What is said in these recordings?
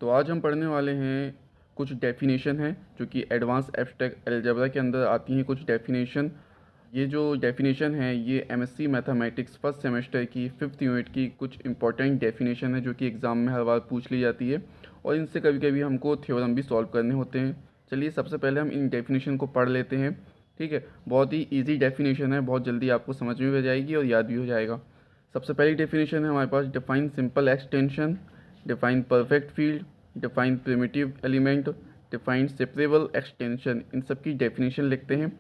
तो आज हम पढ़ने वाले हैं कुछ डेफिनेशन हैं जो कि एडवांस एब्स्ट्रैक्ट अलजेब्रा के अंदर आती हैं। कुछ डेफिनेशन, ये जो डेफिनेशन है ये एमएससी मैथमेटिक्स फर्स्ट सेमेस्टर की 5th यूनिट की कुछ इंपॉर्टेंट डेफिनेशन है जो कि एग्ज़ाम में हर बार पूछ ली जाती है और इनसे कभी कभी हमको थ्योरम भी सॉल्व करने होते हैं। चलिए सबसे पहले हम इन डेफिनेशन को पढ़ लेते हैं। ठीक है, बहुत ही ईजी डेफिनेशन है, बहुत जल्दी आपको समझ में भी आ जाएगी और याद भी हो जाएगा। सबसे पहली डेफिनेशन है हमारे पास, define simple extension, define perfect field, define primitive element, define separable extension. इन सब की डेफिनेशन लिखते हैं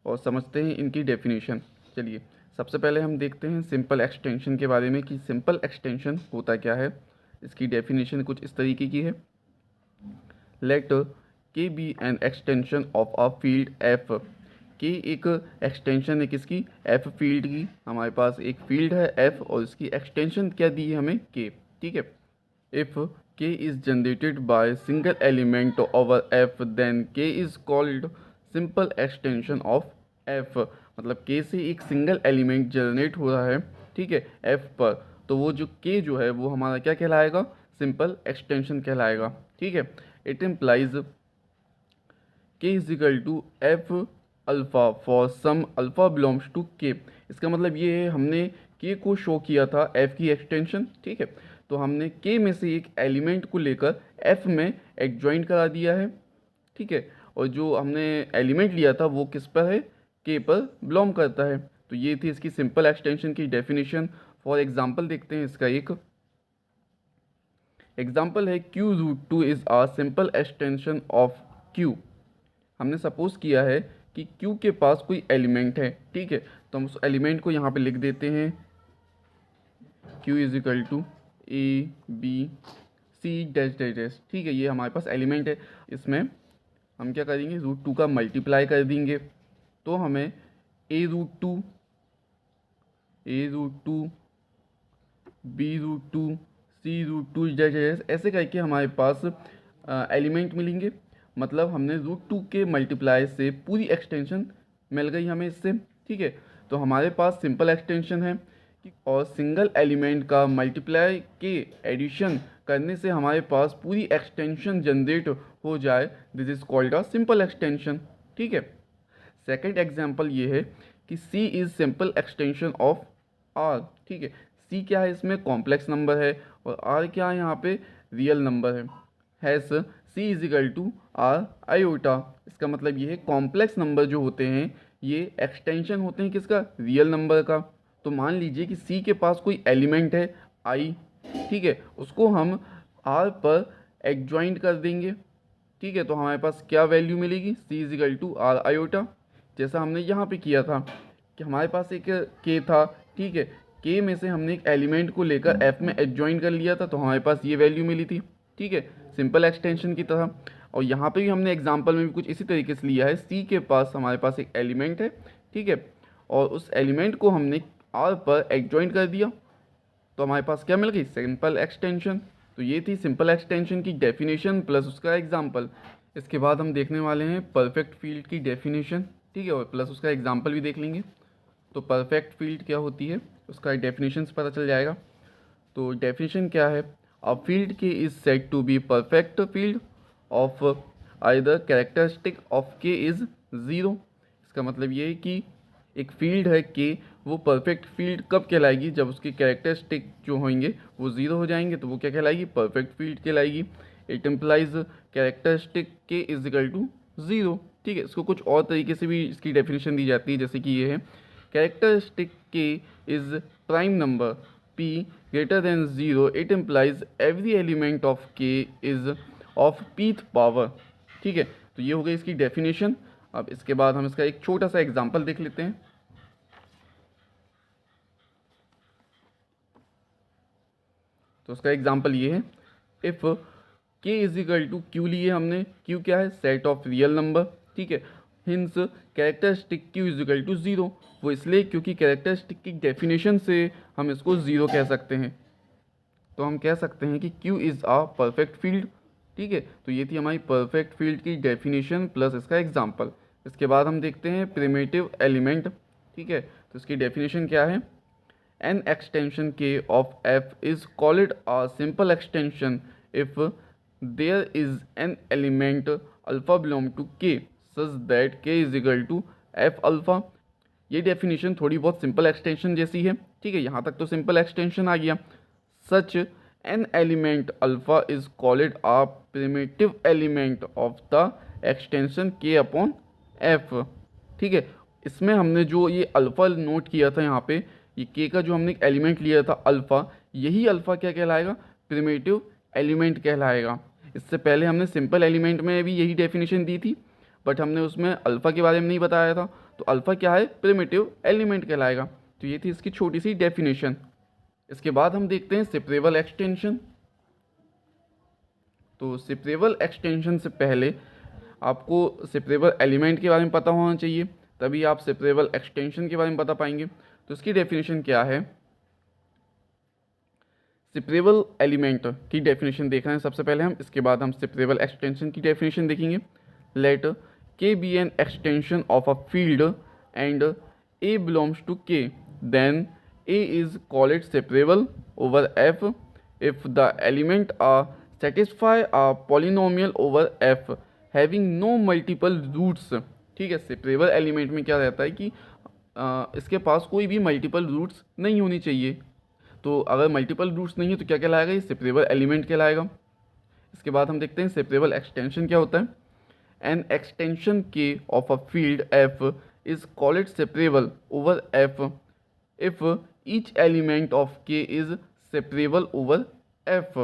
और समझते हैं इनकी डेफिनेशन। चलिए सबसे पहले हम देखते हैं सिंपल एक्सटेंशन के बारे में कि सिंपल एक्सटेंशन होता क्या है। इसकी डेफिनेशन कुछ इस तरीके की है। Let K be an extension of a field F. K एक एक्सटेंशन है किसकी? एफ फील्ड की। हमारे पास एक फील्ड है एफ और इसकी एक्सटेंशन क्या दी है हमें? के। ठीक है, if k is generated by single element over f then k is called simple extension of f। मतलब k से एक सिंगल एलिमेंट जनरेट हो रहा है, ठीक है, f पर, तो वो जो k जो है वो हमारा क्या कहलाएगा? सिंपल एक्सटेंशन कहलाएगा। ठीक है, it implies k is equal to f alpha for some alpha belongs to k। इसका मतलब ये है हमने k को शो किया था f की एक्सटेंशन। ठीक है, तो हमने k में से एक एलिमेंट को लेकर f में एडजॉइंट करा दिया है। ठीक है, और जो हमने एलिमेंट लिया था वो किस पर है? k पर बिलोंग करता है। तो ये थी इसकी सिंपल एक्सटेंशन की डेफिनेशन। फॉर एग्जांपल देखते हैं इसका एक एग्जांपल है, q√2 is a simple extension of q। हमने सपोज किया है कि q के पास कोई एलिमेंट है। ठीक है, तो हम उस एलिमेंट को यहाँ पे लिख देते हैं, q is equal to A B C dash dash dash. ठीक है, ये हमारे पास एलिमेंट है। इसमें हम क्या करेंगे? √2 का मल्टीप्लाई कर देंगे तो हमें a√2, a√2, b√2, c√2 dash dash ऐसे करके हमारे पास एलिमेंट मिलेंगे। मतलब हमने √2 के मल्टीप्लाई से पूरी एक्सटेंशन मिल गई हमें इससे। ठीक है, तो हमारे पास सिंपल एक्सटेंशन है और सिंगल एलिमेंट का मल्टीप्लाई के एडिशन करने से हमारे पास पूरी एक्सटेंशन जनरेट हो जाए, this is called a simple extension. ठीक है, सेकंड एग्जांपल ये है कि C is simple extension of R। ठीक है, C क्या है? इसमें कॉम्प्लेक्स नंबर है और R क्या है? यहाँ पे रियल नंबर है। Hence C is equal to R iota. इसका मतलब ये है कॉम्प्लेक्स नंबर जो होते हैं ये एक्सटेंशन होते हैं किसका? रियल नंबर का। तो मान लीजिए कि C के पास कोई एलिमेंट है I। ठीक है, उसको हम R पर एडजॉइंट कर देंगे। ठीक है, तो हमारे पास क्या वैल्यू मिलेगी? C is equal to R iota, जैसा हमने यहाँ पे किया था कि हमारे पास एक K था। ठीक है, K में से हमने एक एलिमेंट को लेकर F में एडजॉइन कर लिया था तो हमारे पास ये वैल्यू मिली थी। ठीक है, सिंपल एक्सटेंशन की तरह। और यहाँ पे भी हमने एग्जांपल में भी कुछ इसी तरीके से लिया है। C के पास हमारे पास एक एलिमेंट है, ठीक है, और उस एलिमेंट को हमने R पर एडजॉइन कर दिया तो हमारे पास क्या मिल गई? Simple extension. तो ये थी सिंपल एक्सटेंशन की डेफिनेशन प्लस उसका एग्जांपल। इसके बाद हम देखने वाले हैं परफेक्ट फील्ड की डेफिनेशन। ठीक है, और प्लस उसका एग्जांपल भी देख लेंगे। तो परफेक्ट फील्ड क्या होती है उसका डेफिनेशन पता चल जाएगा। तो डेफिनेशन क्या है? A field K is said to be perfect field of either characteristic of K is zero. इसका मतलब ये है कि एक फील्ड है के, वो परफेक्ट फील्ड कब कहलाएगी? जब उसके कैरेक्टरिस्टिक जो होंगे वो ज़ीरो हो जाएंगे तो वो क्या कहलाएगी? परफेक्ट फील्ड कहलाएगी। It implies characteristic K is equal to zero. ठीक है, इसको कुछ और तरीके से भी इसकी डेफिनेशन दी जाती है, जैसे कि ये है, कैरेक्टरिस्टिक के is prime number p greater than 0, it implies every element of k is of pth power. ठीक है, तो ये हो गई इसकी डेफिनेशन। अब इसके बाद हम इसका एक छोटा सा एग्जांपल देख लेते हैं। तो उसका एग्जांपल ये है, if k is equal to q लिए हमने, q क्या है? Set of real number. ठीक है, hence characteristic q is equal to zero. वो इसलिए क्योंकि कैरेक्टरिस्टिक की डेफिनेशन से हम इसको ज़ीरो कह सकते हैं। तो हम कह सकते हैं कि Q is a perfect field. ठीक है, तो ये थी हमारी परफेक्ट फील्ड की डेफिनेशन प्लस इसका एग्जांपल। इसके बाद हम देखते हैं प्रिमिटिव एलिमेंट। ठीक है, तो इसकी डेफिनेशन क्या है? An extension K of F is called a simple extension if there is an element alpha belong to K such that K is equal to F alpha. ये डेफिनेशन थोड़ी बहुत simple extension जैसी है, ठीक है, यहाँ तक तो सिंपल एक्सटेंशन आ गया। Such an element alpha is called a primitive element of the extension K upon F, ठीक है। इसमें हमने जो ये अल्फ़ा नोट किया था यहाँ पे, ये के का जो हमने एलिमेंट लिया था अल्फ़ा, यही अल्फ़ा क्या कहलाएगा, प्रिमिटिव एलिमेंट कहलाएगा। इससे पहले हमने सिंपल एलिमेंट में भी यही डेफिनेशन दी थी, बट हमने उसमें अल्फ़ा के बारे में नहीं बताया था, तो अल्फ़ा क्या है, प्रिमिटिव एलिमेंट कहलाएगा। तो ये थी इसकी छोटी सी डेफिनेशन। इसके बाद हम देखते हैं सेपरेबल एक्सटेंशन। तो सेपरेबल एक्सटेंशन से पहले आपको सेपरेबल एलिमेंट के बारे में पता होना चाहिए, तभी आप सेपरेबल एक्सटेंशन के बारे में बता पाएंगे। तो इसकी डेफिनेशन क्या है, सेपरेबल एलिमेंट की डेफिनेशन देख रहे हैं सबसे पहले हम, इसके बाद हम सेपरेबल एक्सटेंशन की डेफिनेशन देखेंगे। Let K be an extension of a field and a belongs to K, then a is called separable over F if the element are satisfy a polynomial over f having no multiple roots, ठीक है। Separable element में क्या रहता है कि इसके पास कोई भी मल्टीपल रूट्स नहीं होनी चाहिए। तो अगर मल्टीपल रूट्स नहीं है तो क्या कहलाएगा, ये सेपरेबल एलिमेंट कहलाएगा। इसके बाद हम देखते हैं सेपरेबल एक्सटेंशन क्या होता है। An extension K of a field F is called separable over F if each element of के इज सेपरेबल ओवर एफ।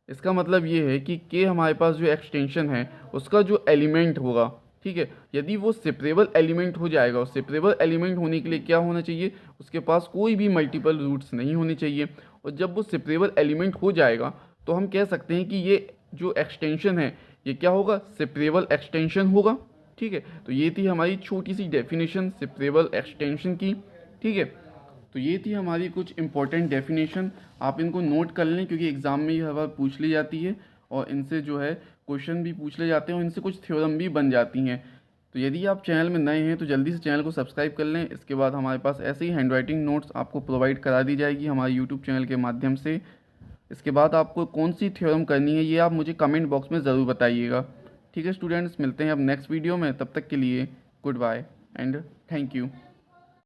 इसका मतलब ये है कि के हमारे पास जो एक्सटेंशन है उसका जो एलिमेंट होगा, ठीक है, यदि वो सेपरेबल एलिमेंट हो जाएगा, और सेपरेबल एलिमेंट होने के लिए क्या होना चाहिए, उसके पास कोई भी मल्टीपल रूट्स नहीं होने चाहिए। और जब वो सेपरेबल एलिमेंट हो जाएगा तो हम कह सकते हैं कि ये जो एक्सटेंशन है ये क्या होगा, सेपरेबल एक्सटेंशन होगा, ठीक है। तो ये थी हमारी छोटी सी डेफिनेशन सेपरेबल एक्सटेंशन की, ठीक है। तो ये थी हमारी कुछ इंपॉर्टेंट डेफिनेशन, आप इनको नोट कर लें क्योंकि एग्ज़ाम में ये हर बार पूछ ली जाती है और इनसे जो है क्वेश्चन भी पूछ ले जाते हैं और इनसे कुछ थ्योरम भी बन जाती हैं। तो यदि आप चैनल में नए हैं तो जल्दी से चैनल को सब्सक्राइब कर लें। इसके बाद हमारे पास ऐसे ही हैंडराइटिंग नोट्स आपको प्रोवाइड करा दी जाएगी हमारे यूट्यूब चैनल के माध्यम से। इसके बाद आपको कौन सी थ्योरम करनी है ये आप मुझे कमेंट बॉक्स में ज़रूर बताइएगा, ठीक है स्टूडेंट्स। मिलते हैं अब नेक्स्ट वीडियो में, तब तक के लिए goodbye and thank you.